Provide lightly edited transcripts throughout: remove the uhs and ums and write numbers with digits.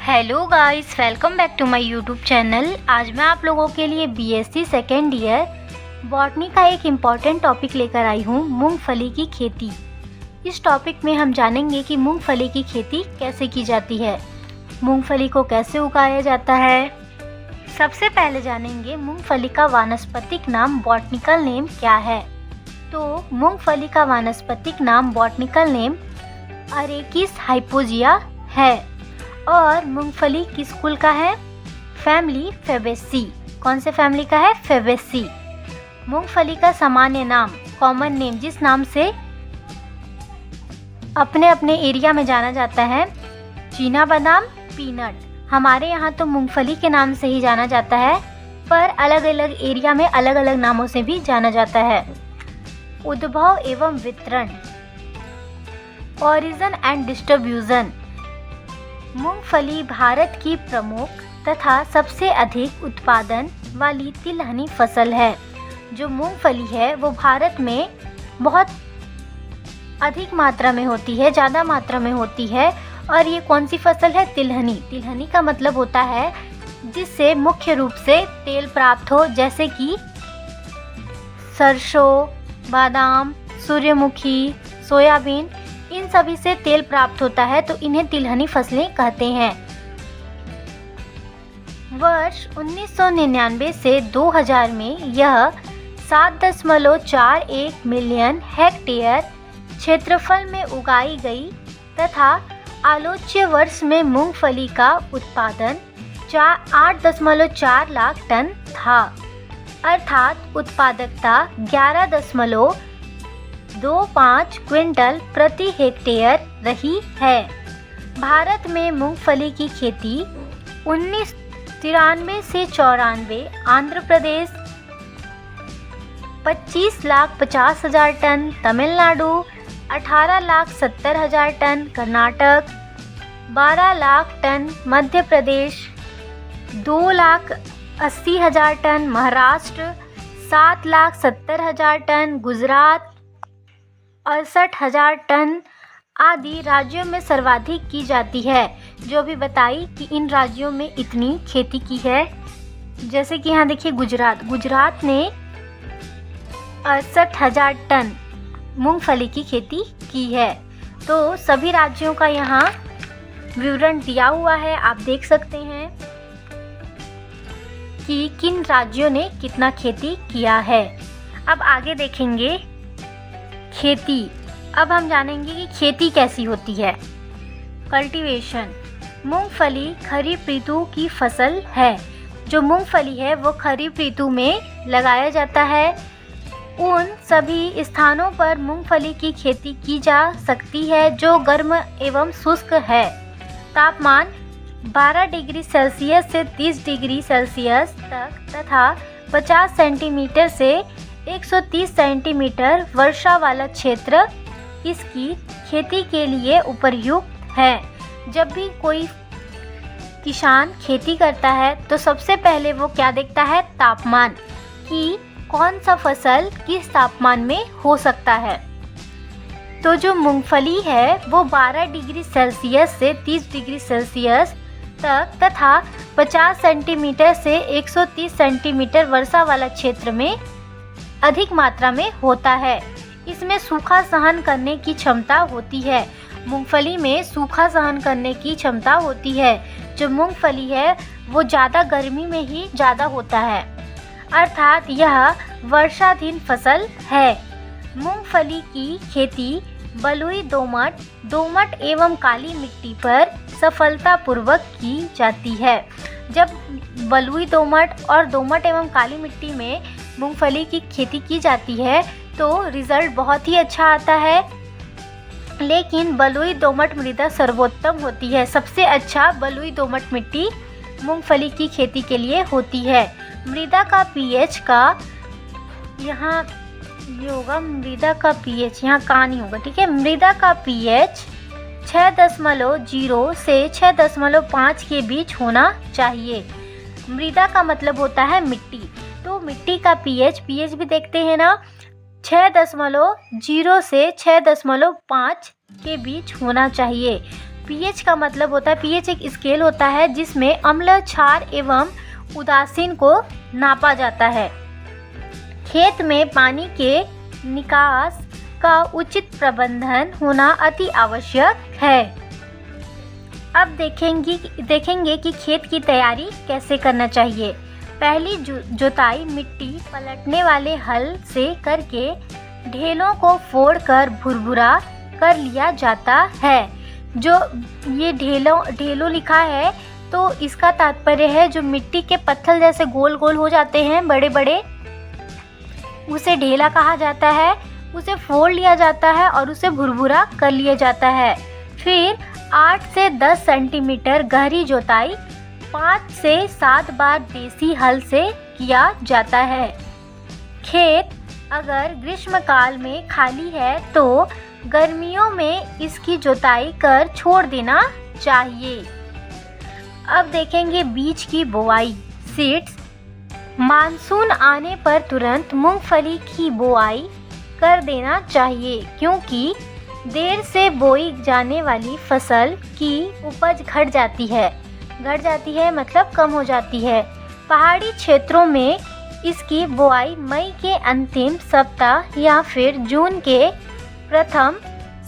Hello guys, welcome back to my YouTube channel. आज मैं आप लोगों के लिए बीएससी सेकेंड ईयर बॉटनी का एक इम्पॉर्टेंट टॉपिक लेकर आई हूँ, मूंगफली की खेती। इस टॉपिक में हम जानेंगे कि मूंगफली की खेती कैसे की जाती है, मूंगफली को कैसे उगाया जाता है। सबसे पहले जानेंगे मूंगफली का वानस्पतिक नाम, बॉटनिकल नेम क्या है। तो मूंगफली का वानस्पतिक नाम, बॉटनिकल नेम अरेकिस हाइपोजिया है और मूंगफली किस कुल का है? Family Fabaceae. कौन से फैमिली का है? फेबेसी। मूंगफली का सामान्य नाम, कॉमन नेम, जिस नाम से अपने अपने एरिया में जाना जाता है, चीना बादाम, पीनट। हमारे यहाँ तो मूंगफली के नाम से ही जाना जाता है, पर अलग अलग एरिया में अलग अलग नामों से भी जाना जाता है। उद्भव एवं वितरण, ओरिजिन एंड डिस्ट्रीब्यूशन। मूंगफली भारत की प्रमुख तथा सबसे अधिक उत्पादन वाली तिलहनी फसल है। जो मूंगफली है वो भारत में बहुत अधिक मात्रा में होती है, ज़्यादा मात्रा में होती है। और ये कौन सी फसल है? तिलहनी। तिलहनी का मतलब होता है जिससे मुख्य रूप से तेल प्राप्त हो, जैसे कि सरसों, बादाम, सूर्यमुखी, सोयाबीन, इन सभी से तेल प्राप्त होता है, तो इन्हें तिलहनी फसलें कहते हैं। वर्ष 1999 से 2000 में यह 7.41 मिलियन हेक्टेयर क्षेत्रफल में उगाई गई तथा आलोच्य वर्ष में मूंगफली का उत्पादन 8.4 लाख टन था, अर्थात उत्पादकता 11.25 क्विंटल प्रति हेक्टेयर रही है। भारत में मूंगफली की खेती 1993 से 94, Andhra Pradesh 25,50,000 tonne, Tamil Nadu 18,70,000 tonne, Karnataka 12 lakh tonne, Madhya Pradesh 2,80,000 tonne, Maharashtra 7,70,000 tonne, Gujarat 68,000 tonne आदि राज्यों में सर्वाधिक की जाती है। जो भी बताई कि इन राज्यों में इतनी खेती की है, जैसे कि यहाँ देखिए गुजरात ने 68,000 टन मूंगफली की खेती की है। तो सभी राज्यों का यहाँ विवरण दिया हुआ है, आप देख सकते हैं कि किन राज्यों ने कितना खेती किया है। अब आगे देखेंगे खेती। अब हम जानेंगे कि खेती कैसी होती है। कल्टीवेशन। मूंगफली खरीफ ऋतु की फसल है। जो मूंगफली है वो खरीफ ऋतु में लगाया जाता है। उन सभी स्थानों पर मूंगफली की खेती की जा सकती है जो गर्म एवं शुष्क है। तापमान 12 डिग्री सेल्सियस से 30 डिग्री सेल्सियस तक तथा 50 सेंटीमीटर से 130 सेंटीमीटर वर्षा वाला क्षेत्र इसकी खेती के लिए उपयुक्त है। जब भी कोई किसान खेती करता है तो सबसे पहले वो क्या देखता है? तापमान, कि कौन सा फसल किस तापमान में हो सकता है। तो जो मूंगफली है वो 12 डिग्री सेल्सियस से 30 डिग्री सेल्सियस तक तथा 50 सेंटीमीटर से 130 सेंटीमीटर वर्षा वाला क्षेत्र में अधिक मात्रा में होता है। इसमें सूखा सहन करने की क्षमता होती है। मूंगफली में सूखा सहन करने की क्षमता होती है। जो मूंगफली है वो ज़्यादा गर्मी में ही ज़्यादा होता है, अर्थात यह वर्षाधीन फसल है। मूंगफली की खेती बलुई दोमट एवं काली मिट्टी पर सफलतापूर्वक की जाती है। जब बलुई दोमट एवं काली मिट्टी में मूंगफली की खेती की जाती है तो रिज़ल्ट बहुत ही अच्छा आता है। लेकिन बलुई दोमट मृदा सर्वोत्तम होती है। सबसे अच्छा बलुई दोमट मिट्टी मूंगफली की खेती के लिए होती है। मृदा का पीएच का यहाँ ये होगा, मृदा का पीएच यहाँ का नहीं होगा, ठीक है। मृदा का पीएच 6.0 से 6.5 के बीच होना चाहिए। मृदा का मतलब होता है मिट्टी, तो मिट्टी का पीएच भी देखते हैं ना, 6.0 से 6.5 के बीच होना चाहिए। पीएच का मतलब होता है, पीएच एक स्केल होता है जिसमें अम्ल, क्षार एवं उदासीन को नापा जाता है। खेत में पानी के निकास का उचित प्रबंधन होना अति आवश्यक है। अब देखेंगे कि खेत की तैयारी कैसे करना चाहिए। पहली जुताई मिट्टी पलटने वाले हल से करके ढेलों को फोड़कर भुरभुरा कर लिया जाता है। जो ये ढेलों लिखा है तो इसका तात्पर्य है जो मिट्टी के पत्थर जैसे गोल गोल हो जाते हैं बड़े बड़े, उसे ढेला कहा जाता है। उसे फोड़ लिया जाता है और उसे भुरभुरा कर लिया जाता है। फिर 8 से 10 सेंटीमीटर गहरी जुताई 5 से 7 बार देसी हल से किया जाता है। खेत अगर ग्रीष्म काल में खाली है तो गर्मियों में इसकी जुताई कर छोड़ देना चाहिए। अब देखेंगे बीज की बुआई, सीड्स। मानसून आने पर तुरंत मूंगफली की बुआई कर देना चाहिए क्योंकि देर से बोई जाने वाली फसल की उपज घट जाती है मतलब कम हो जाती है। पहाड़ी क्षेत्रों में इसकी बुआई मई के अंतिम सप्ताह या फिर जून के प्रथम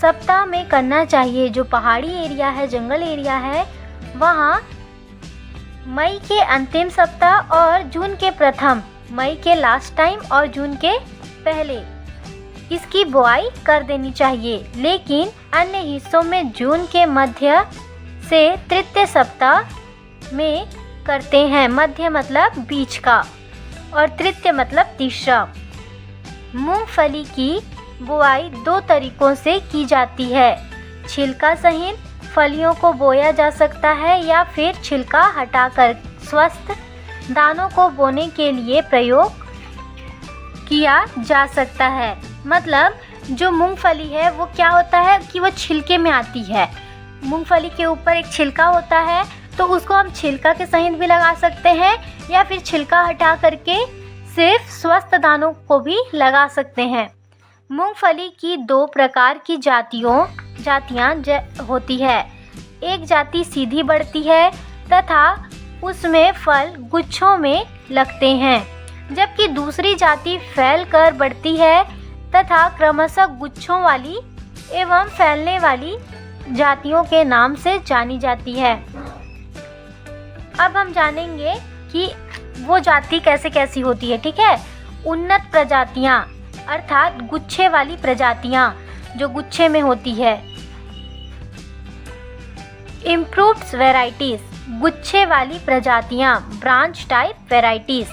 सप्ताह में करना चाहिए। जो पहाड़ी एरिया है, जंगल एरिया है, वहाँ मई के अंतिम सप्ताह और जून के प्रथम, मई के लास्ट टाइम और जून के पहले इसकी बुआई कर देनी चाहिए। लेकिन अन्य हिस्सों में जून के मध्य से तृतीय सप्ताह में करते हैं। मध्य मतलब बीच का और तृतीय मतलब तीसरा। मूंगफली की बुआई 2 तरीकों से की जाती है। छिलका सहित फलियों को बोया जा सकता है या फिर छिलका हटाकर स्वस्थ दानों को बोने के लिए प्रयोग किया जा सकता है। मतलब जो मूंगफली है वो क्या होता है कि वो छिलके में आती है। मूंगफली के ऊपर एक छिलका होता है तो उसको हम छिलका के सहित भी लगा सकते हैं या फिर छिलका हटा करके सिर्फ स्वस्थ दानों को भी लगा सकते हैं। मूंगफली की 2 प्रकार की जातियाँ होती है। एक जाति सीधी बढ़ती है तथा उसमें फल गुच्छों में लगते हैं, जबकि दूसरी जाति फैल कर बढ़ती है तथा क्रमशः गुच्छों वाली एवं फैलने वाली जातियों के नाम से जानी जाती है। अब हम जानेंगे कि वो जाति कैसी होती है। ठीक है, उन्नत प्रजातियां अर्थात गुच्छे वाली प्रजातियां जो गुच्छे में होती है। इम्प्रूव्ड वैरायटीज गुच्छे वाली प्रजातियां, branch type varieties.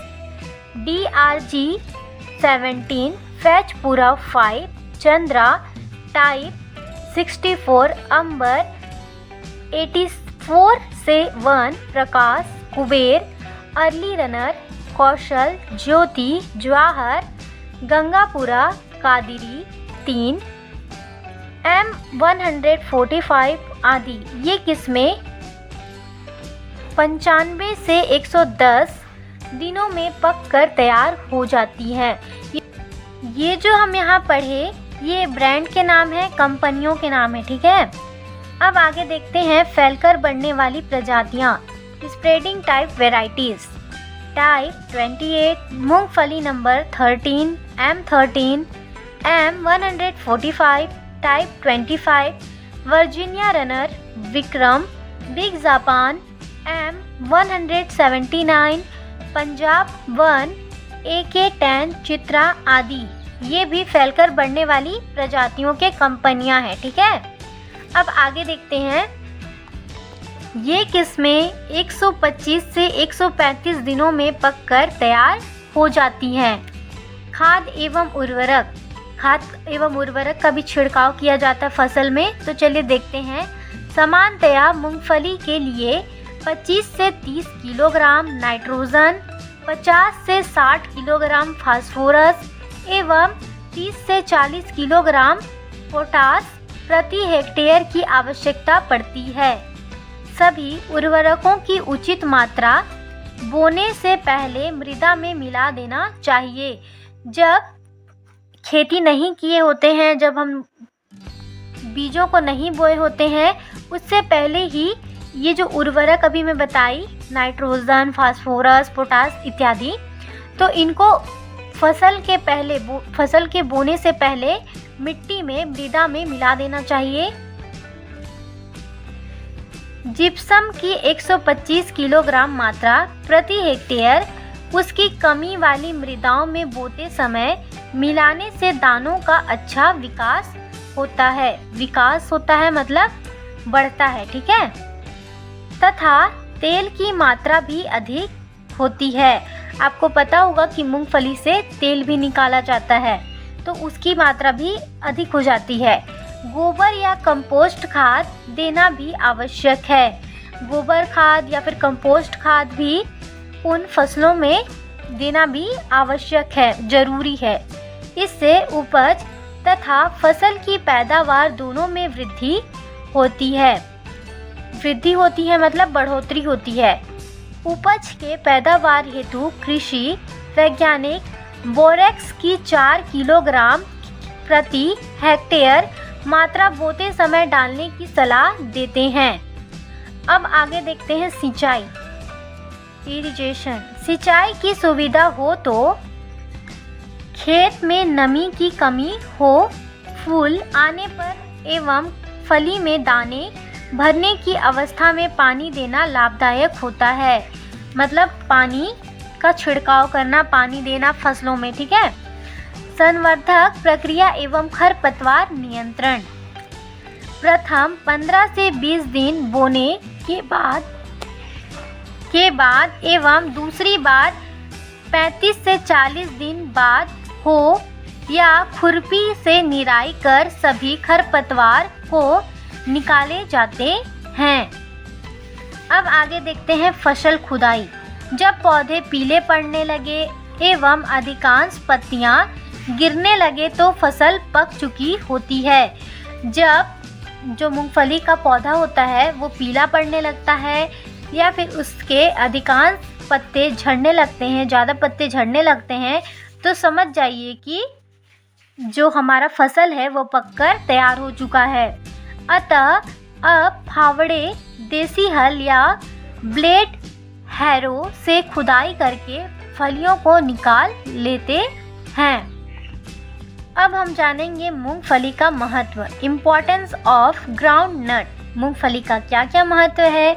DRG 17, fetch पूरा 5, चंद्रा टाइप 64, अंबर 84 से 1, प्रकाश, कुबेर, अर्ली रनर, कौशल, ज्योति, जवाहर, गंगापुरा, कादिरी 3, M145 आदि। ये किस्में 95 से 110 दिनों में पककर तैयार हो जाती हैं। ये जो हम यहाँ पढ़े ये ब्रांड के नाम है, कंपनियों के नाम है। ठीक है, अब आगे देखते हैं फैलकर बढ़ने वाली प्रजातियाँ, स्प्रेडिंग टाइप वेराइटीज। टाइप 28 मूंगफली number 13, M13, M145, type 25 Virginia runner, Vikram, big Japan, M179, Punjab 1, AK10, Chitra आदि। ये भी फैलकर बढ़ने वाली प्रजातियों के कंपनियां हैं। ठीक है, अब आगे देखते हैं। ये किस्में 125 से 135 दिनों में पककर तैयार हो जाती हैं। खाद एवं उर्वरक का भी छिड़काव किया जाता है फसल में। तो चलिए देखते हैं। सामान्यतया मूंगफली के लिए 25 से 30 किलोग्राम नाइट्रोजन, 50 से 60 किलोग्राम फास्फोरस एवं 30 से 40 किलोग्राम पोटास प्रति हेक्टेयर की आवश्यकता पड़ती है। सभी उर्वरकों की उचित मात्रा बोने से पहले मृदा में मिला देना चाहिए। जब खेती नहीं किए होते हैं, जब हम बीजों को नहीं बोए होते हैं उससे पहले ही ये जो उर्वरक अभी मैं बताई, नाइट्रोजन, फास्फोरस, पोटास इत्यादि, तो इनको फसल के बोने से पहले मिट्टी में, मृदा में मिला देना चाहिए। जिप्सम की 125 किलोग्राम मात्रा प्रति हेक्टेयर उसकी कमी वाली मृदाओं में बोते समय मिलाने से दानों का अच्छा विकास होता है। विकास होता है मतलब बढ़ता है, ठीक है। तथा तेल की मात्रा भी अधिक होती है। आपको पता होगा कि मूंगफली से तेल भी निकाला जाता है, तो उसकी मात्रा भी अधिक हो जाती है। गोबर या कंपोस्ट खाद देना भी आवश्यक है। गोबर खाद या फिर कंपोस्ट खाद भी उन फसलों में देना भी आवश्यक है, जरूरी है। इससे उपज तथा फसल की पैदावार दोनों में वृद्धि होती है। वृद्धि होती है मतलब बढ़ोतरी होती है। उपज के पैदावार हेतु कृषि वैज्ञानिक बोरेक्स की 4 किलोग्राम प्रति हेक्टेयर मात्रा बोते समय डालने की सलाह देते हैं। अब आगे देखते हैं सिंचाई, इरिगेशन। सिंचाई की सुविधा हो तो खेत में नमी की कमी हो, फूल आने पर एवं फली में दाने भरने की अवस्था में पानी देना लाभदायक होता है। मतलब पानी का छिड़काव करना, पानी देना फसलों में, ठीक है। संवर्धक प्रक्रिया एवं खरपतवार नियंत्रण। प्रथम 15 से 20 दिन बोने के बाद एवं दूसरी बार 35 से 40 दिन बाद हो या खुरपी से निराई कर सभी खरपतवार को निकाले जाते हैं। अब आगे देखते हैं फसल खुदाई। जब पौधे पीले पड़ने लगे एवं अधिकांश पत्तियां गिरने लगे तो फसल पक चुकी होती है। जब जो मूंगफली का पौधा होता है वो पीला पड़ने लगता है या फिर उसके अधिकांश पत्ते झड़ने लगते हैं, ज़्यादा पत्ते झड़ने लगते हैं, तो समझ जाइए कि जो हमारा फसल है वो पककर तैयार हो चुका है। अतः अब फावड़े, देसी हल या ब्लेड हैरो से खुदाई करके फलियों को निकाल लेते हैं। अब हम जानेंगे मूंगफली का महत्व, इम्पोर्टेंस ऑफ ग्राउंड नट। मूंगफली का क्या क्या महत्व है?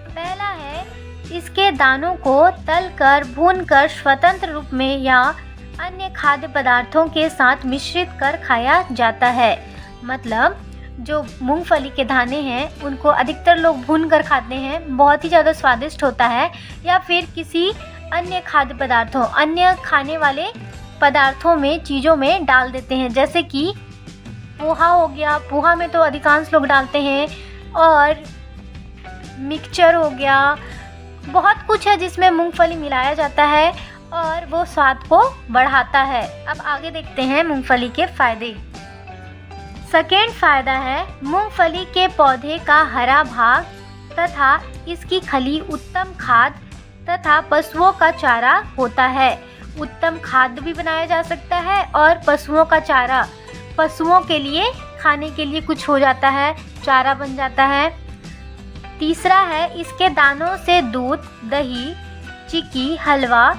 पहला है इसके दानों को तलकर, भूनकर स्वतंत्र रूप में या अन्य खाद्य पदार्थों के साथ मिश्रित कर खाया जाता है। मतलब जो मूंगफली के दाने हैं उनको अधिकतर लोग भून कर खाते हैं, बहुत ही ज़्यादा स्वादिष्ट होता है। या फिर किसी अन्य खाद्य पदार्थों, अन्य खाने वाले पदार्थों में, चीज़ों में डाल देते हैं, जैसे कि पोहा हो गया, पोहा में तो अधिकांश लोग डालते हैं, और मिक्सचर हो गया, बहुत कुछ है जिसमें मूंगफली मिलाया जाता है और वो स्वाद को बढ़ाता है। अब आगे देखते हैं मूंगफली के फायदे। सेकेंड फायदा है मूंगफली के पौधे का हरा भाग तथा इसकी खली उत्तम खाद तथा पशुओं का चारा होता है। उत्तम खाद भी बनाया जा सकता है और पशुओं का चारा, पशुओं के लिए खाने के लिए कुछ हो जाता है, चारा बन जाता है। तीसरा है इसके दानों से दूध, दही, चिक्की, हलवा,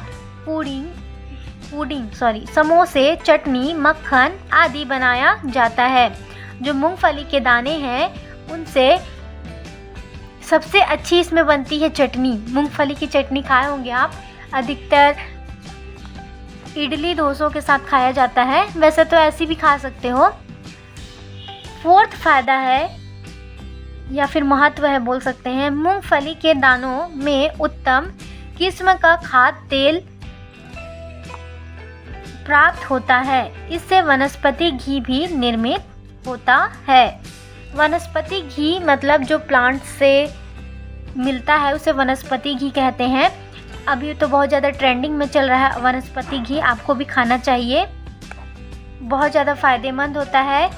समोसे, चटनी, मक्खन आदि बनाया जाता है। जो मूंगफली के दाने हैं उनसे सबसे अच्छी इसमें बनती है चटनी। मूंगफली की चटनी खाए होंगे आप, अधिकतर इडली डोसों के साथ खाया जाता है, वैसे तो ऐसी भी खा सकते हो। फोर्थ फायदा है या फिर महत्व है बोल सकते हैं, मूंगफली के दानों में उत्तम किस्म का खाद्य तेल प्राप्त होता है। इससे वनस्पति घी भी निर्मित होता है। वनस्पति घी मतलब जो प्लांट से मिलता है उसे वनस्पति घी कहते हैं। अभी तो बहुत ज़्यादा ट्रेंडिंग में चल रहा है वनस्पति घी, आपको भी खाना चाहिए, बहुत ज़्यादा फ़ायदेमंद होता है।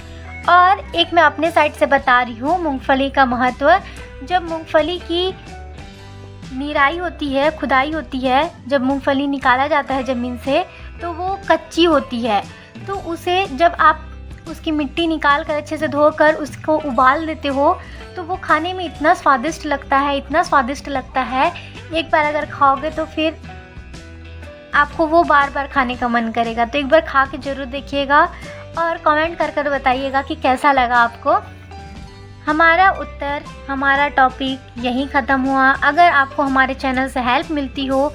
और एक मैं अपने साइड से बता रही हूँ मूंगफली का महत्व। जब मूंगफली की निराई होती है, खुदाई होती है, जब मूंगफली निकाला जाता है ज़मीन से, तो वो कच्ची होती है, तो उसे जब आप उसकी मिट्टी निकाल कर अच्छे से धोकर उसको उबाल देते हो तो वो खाने में इतना स्वादिष्ट लगता है, इतना स्वादिष्ट लगता है। एक बार अगर खाओगे तो फिर आपको वो बार बार खाने का मन करेगा। तो एक बार खा के ज़रूर देखिएगा और कमेंट कर बताइएगा कि कैसा लगा आपको। हमारा उत्तर, हमारा टॉपिक यहीं ख़त्म हुआ। अगर आपको हमारे चैनल से हेल्प मिलती हो